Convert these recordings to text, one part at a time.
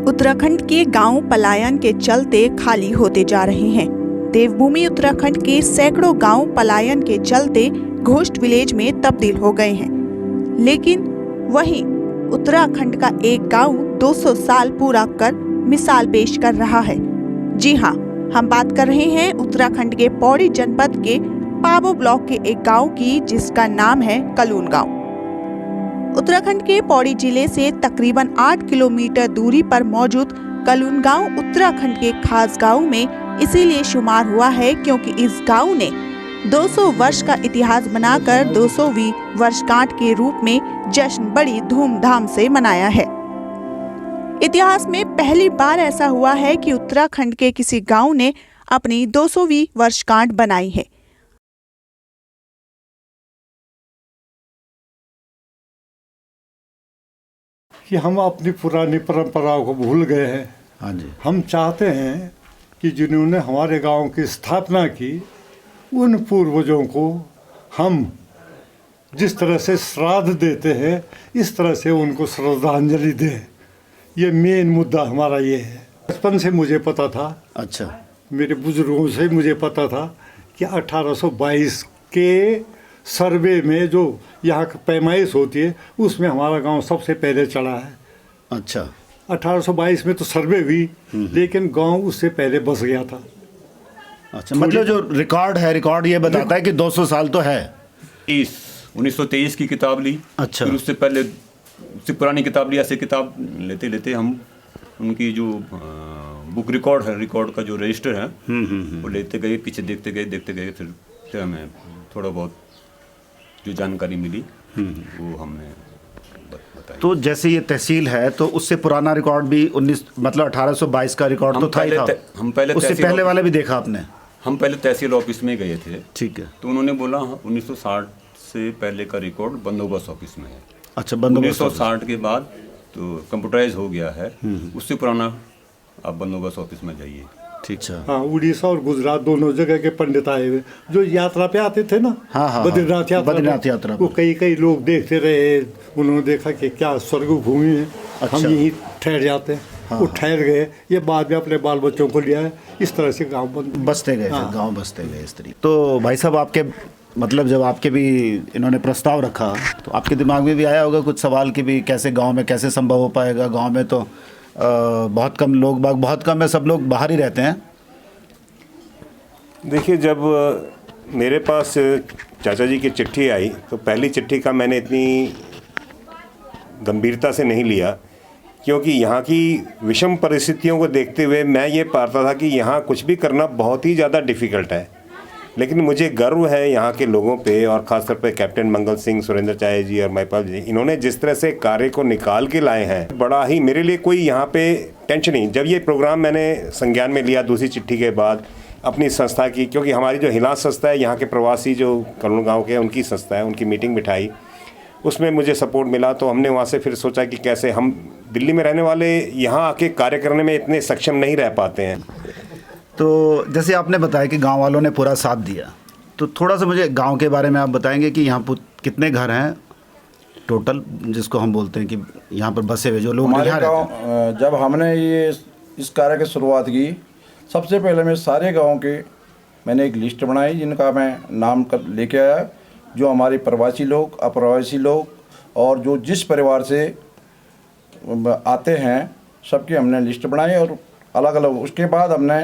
उत्तराखंड के गांव पलायन के चलते खाली होते जा रहे हैं। देवभूमि उत्तराखंड के सैकड़ों गांव पलायन के चलते घोस्ट विलेज में तब्दील हो गए हैं। लेकिन वहीं उत्तराखंड का एक गांव 200 साल पूरा कर मिसाल पेश कर रहा है। जी हां, हम बात कर रहे हैं उत्तराखंड के पौड़ी जनपद के पाबो ब्लॉक के एक गांव की, जिसका नाम है कलून गांव। उत्तराखंड के पौड़ी जिले से तकरीबन 8 किलोमीटर दूरी पर मौजूद कलून गांव उत्तराखंड के खास गांव में इसीलिए शुमार हुआ है क्योंकि इस गांव ने 200 वर्ष का इतिहास बनाकर 200वीं वर्षगांठ के रूप में जश्न बड़ी धूमधाम से मनाया है। इतिहास में पहली बार ऐसा हुआ है कि उत्तराखंड के किसी गांव ने अपनी 200वीं वर्षगांठ बनाई है। कि हम अपनी पुरानी परंपराओं को भूल गए हैं। हाँ जी। हम चाहते हैं कि जिन्होंने हमारे गांव की स्थापना की, उन पूर्वजों को हम जिस तरह से श्राद्ध देते हैं, इस तरह से उनको श्रद्धांजलि दें। ये मेन मुद्दा हमारा ये है। बचपन से मुझे पता था, अच्छा, मेरे बुजुर्गों से मुझे पता था कि 1822 के सर्वे में जो यहाँ की पैमाइश होती है, उसमें हमारा गांव सबसे पहले चढ़ा है। अच्छा, 1822 में तो सर्वे हुई, लेकिन गांव उससे पहले बस गया था। अच्छा, मतलब जो रिकॉर्ड ये बताता है कि 200 साल तो है। 1923 की किताब ली। अच्छा। फिर उससे पहले उससे पुरानी किताब ली। ऐसे किताब लेते लेते हम उनकी जो बुक रिकॉर्ड का जो रजिस्टर है वो लेते गए, पीछे देखते गए। फिर हमें थोड़ा बहुत जो जानकारी मिली वो हमने बताई। तो जैसे ये तहसील है तो उससे पुराना रिकॉर्ड भी 1822 का रिकॉर्ड तो था ही था। हम पहले उससे पहले वाला भी देखा आपने? हम पहले तहसील ऑफिस में गए थे। ठीक है। तो उन्होंने बोला 1960 से पहले का रिकॉर्ड बंदोबस्त ऑफिस में है। अच्छा, बंदोबस्त 1960 के बाद तो कंप्यूटराइज हो गया है। उससे पुराना आप बंदोबस्त ऑफिस में जाइए। ठीक है। हाँ, उड़ीसा और गुजरात दोनों जगह के पंडित आए हुए जो यात्रा पे आते थे ना। हाँ, बद्रीनाथ यात्रा वो कई लोग देखते रहे। उन्होंने देखा कि क्या स्वर्ग भूमि है। अच्छा। हम यहीं ठहर जाते हैं। वो ठहर गए। ये बाद में अपने बाल बच्चों को लिया है। इस तरह से गाँव बसते गए। गाँव बसते गए इस तरीके। तो भाई साहब, आपके मतलब जब आपके भी इन्होंने प्रस्ताव रखा तो आपके दिमाग में भी आया होगा कुछ सवाल कि भी कैसे गांव में कैसे संभव हो पाएगा? गांव में तो बहुत कम लोग बहुत कम है, सब लोग बाहर ही रहते हैं। देखिए, जब मेरे पास चाचा जी की चिट्ठी आई तो पहली चिट्ठी का मैंने इतनी गंभीरता से नहीं लिया, क्योंकि यहाँ की विषम परिस्थितियों को देखते हुए मैं ये पाता था कि यहाँ कुछ भी करना बहुत ही ज़्यादा डिफ़िकल्ट है। लेकिन मुझे गर्व है यहाँ के लोगों पे, और ख़ासतौर पे कैप्टन मंगल सिंह, सुरेंद्र चाय जी और महिपाल जी, इन्होंने जिस तरह से कार्य को निकाल के लाए हैं, बड़ा ही मेरे लिए कोई यहाँ पे टेंशन नहीं। जब ये प्रोग्राम मैंने संज्ञान में लिया दूसरी चिट्ठी के बाद अपनी संस्था की, क्योंकि हमारी जो हिलास संस्था है यहाँ के प्रवासी जो कलून गाँव के, उनकी संस्था है, उनकी मीटिंग बिठाई, उसमें मुझे सपोर्ट मिला। तो हमने वहाँ से फिर सोचा कि कैसे हम दिल्ली में रहने वाले यहाँ आके कार्य करने में इतने सक्षम नहीं रह पाते हैं। तो जैसे आपने बताया कि गांव वालों ने पूरा साथ दिया, तो थोड़ा सा मुझे गांव के बारे में आप बताएंगे कि यहाँ पर कितने घर हैं टोटल, जिसको हम बोलते हैं कि यहाँ पर बसे हुए जो लोग हमारे गाँव। जब हमने ये इस कार्य की शुरुआत की, सबसे पहले मैं सारे गाँव के मैंने एक लिस्ट बनाई जिनका मैं नाम लेके आया, जो हमारे प्रवासी लोग, अप्रवासी लोग और जो जिस परिवार से आते हैं सबकी हमने लिस्ट बनाई और अलग अलग। उसके बाद हमने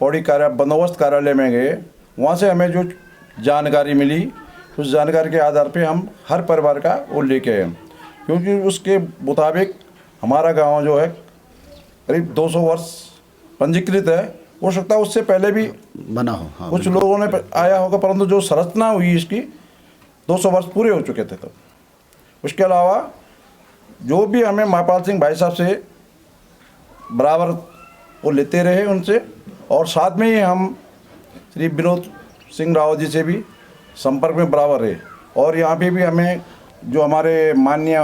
पौड़ी बंदोबस्त कार्यालय में गए। वहाँ से हमें जो जानकारी मिली, उस जानकारी के आधार पे हम हर परिवार का वो लेके आए, क्योंकि उसके मुताबिक हमारा गांव जो है करीब 200 वर्ष पंजीकृत है। हो सकता है उससे पहले भी बना हो। हाँ, कुछ लोगों ने आया होगा, परंतु जो संरचना हुई इसकी 200 वर्ष पूरे हो चुके थे तब। उसके अलावा जो भी हमें महिपाल सिंह भाई साहब से बराबर वो लेते रहे उनसे, और साथ में ही हम श्री विनोद सिंह रावत जी से भी संपर्क में बराबर रहे। और यहाँ पे भी हमें जो हमारे माननीय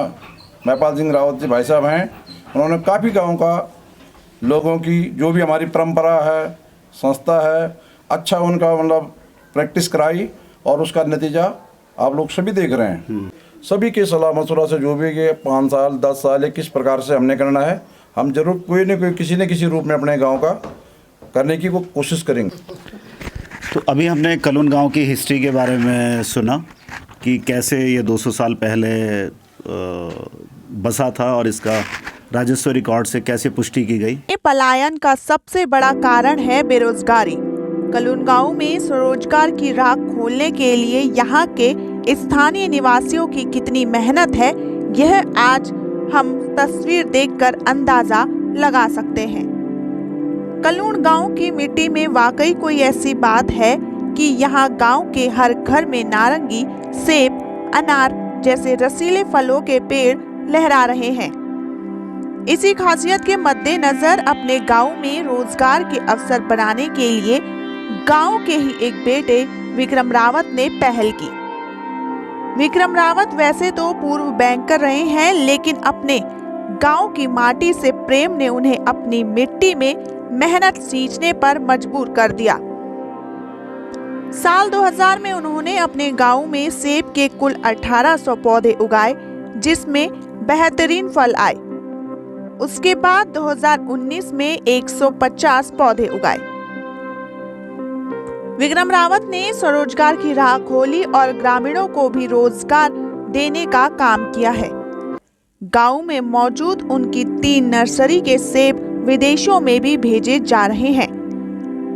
महिपाल सिंह रावत जी भाई साहब हैं, उन्होंने काफ़ी गाँव का लोगों की जो भी हमारी परंपरा है, संस्था है, अच्छा उनका मतलब प्रैक्टिस कराई, और उसका नतीजा आप लोग सभी देख रहे हैं। सभी के सलाह मशवरा से जो भी ये 5 साल 10 साल किस प्रकार से हमने करना है, हम जरूर कोई न किसी रूप में अपने गांव का करने की कोशिश करेंगे। तो अभी हमने कलून गांव की हिस्ट्री के बारे में सुना कि कैसे ये 200 साल पहले बसा था और इसका राजस्व रिकॉर्ड से कैसे पुष्टि की गई। पलायन का सबसे बड़ा कारण है बेरोजगारी। कलून गांव में स्वरोजगार की राह खोलने के लिए यहाँ के स्थानीय निवासियों की कितनी मेहनत है, यह आज हम तस्वीर देखकर अंदाजा लगा सकते हैं। कलून गांव की मिट्टी में वाकई कोई ऐसी बात है कि यहाँ गांव के हर घर में नारंगी, सेब, अनार जैसे रसीले फलों के पेड़ लहरा रहे हैं। इसी खासियत के मद्देनजर अपने गांव में रोजगार के अवसर बनाने के लिए गांव के ही एक बेटे विक्रम रावत ने पहल की। विक्रम रावत वैसे तो पूर्व बैंकर रहे हैं, लेकिन अपने गांव की माटी से प्रेम ने उन्हें अपनी मिट्टी में मेहनत सींचने पर मजबूर कर दिया। साल 2000 में उन्होंने अपने गांव में सेब के कुल 1800 पौधे उगाए, जिसमें बेहतरीन फल आए। उसके बाद 2019 में 150 पौधे उगाए। विक्रम रावत ने स्वरोजगार की राह खोली और ग्रामीणों को भी रोजगार देने का काम किया है। गांव में मौजूद उनकी 3 नर्सरी के सेब विदेशों में भी भेजे जा रहे हैं।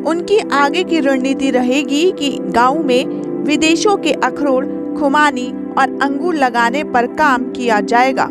उनकी आगे की रणनीति रहेगी कि गांव में विदेशों के अखरोट, खुमानी और अंगूर लगाने पर काम किया जाएगा।